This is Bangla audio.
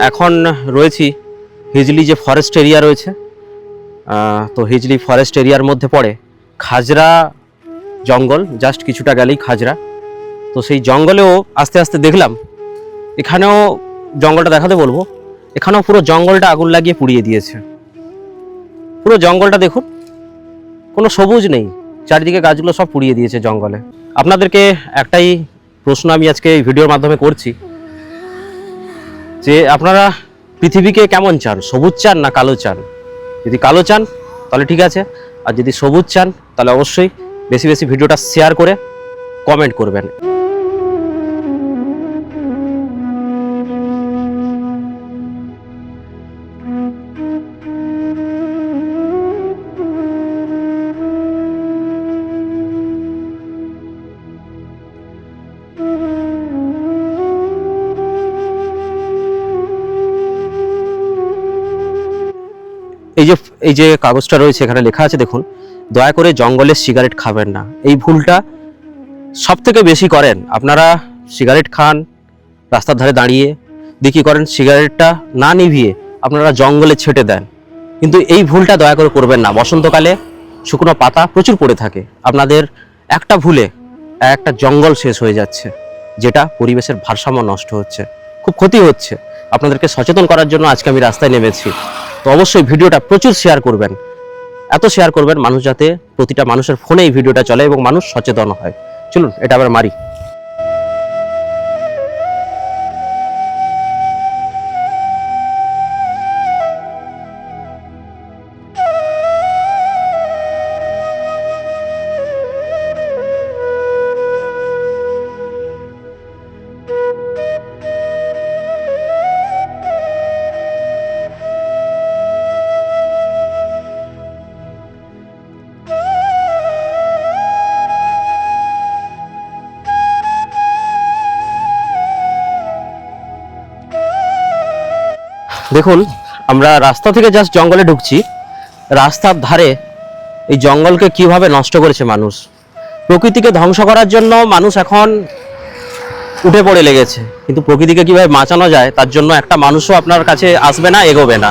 এখন রয়েছি হিজলি যে ফরেস্ট এরিয়া রয়েছে, তো হিজলি ফরেস্ট এরিয়ার মধ্যে পড়ে খাজরা জঙ্গল, জাস্ট কিছুটা গেলেই খাজরা। তো সেই জঙ্গলেও আস্তে আস্তে দেখলাম, এখানেও জঙ্গলটা দেখাতে বলবো, এখানেও পুরো জঙ্গলটা আগুন লাগিয়ে পুড়িয়ে দিয়েছে। পুরো জঙ্গলটা দেখুন, কোনো সবুজ নেই, চারিদিকে গাছগুলো সব পুড়িয়ে দিয়েছে জঙ্গলে। আপনাদেরকে একটাই প্রশ্ন আমি আজকে এই ভিডিওর মাধ্যমে করছি, যে আপনারা পৃথিবীকে কেমন চান, সবুজ চান না কালো চান? যদি কালো চান তাহলে ঠিক আছে, আর যদি সবুজ চান তাহলে অবশ্যই বেশি বেশি ভিডিওটা শেয়ার করে কমেন্ট করবেন। এই যে কাগজটা রয়েছে, এখানে লেখা আছে দেখুন, দয়া করে জঙ্গলের সিগারেট খাবেন না। এই ভুলটা সব থেকে বেশি করেন আপনারা। সিগারেট খান, রাস্তার ধারে দাঁড়িয়ে দিয়ে কী করেন, সিগারেটটা না নিভিয়ে আপনারা জঙ্গলে ছেটে দেন। কিন্তু এই ভুলটা দয়া করে করবেন না। বসন্তকালে শুকনো পাতা প্রচুর পড়ে থাকে, আপনাদের একটা ভুলে একটা জঙ্গল শেষ হয়ে যাচ্ছে, যেটা পরিবেশের ভারসাম্য নষ্ট হচ্ছে, খুব ক্ষতি হচ্ছে। আপনাদেরকে সচেতন করার জন্য আজকে আমি রাস্তায় নেমেছি। তো অবশ্যই ভিডিওটা প্রচুর শেয়ার করবেন, এত শেয়ার করবেন মানুষ, যাতে প্রতিটা মানুষের ফোনে এই ভিডিওটা চলে এবং মানুষ সচেতন হয়। চলুন এটা আবার মারি। দেখুন, আমরা রাস্তা থেকে জাস্ট জঙ্গলে ঢুকছি, রাস্তার ধারে এই জঙ্গলকে কিভাবে নষ্ট করেছে মানুষ। প্রকৃতিকে ধ্বংস করার জন্য মানুষ এখন উঠে পড়ে লেগেছে, কিন্তু প্রকৃতিকে কিভাবে বাঁচানো যায় তার জন্য একটা মানুষও আপনার কাছে আসবে না, এগোবে না।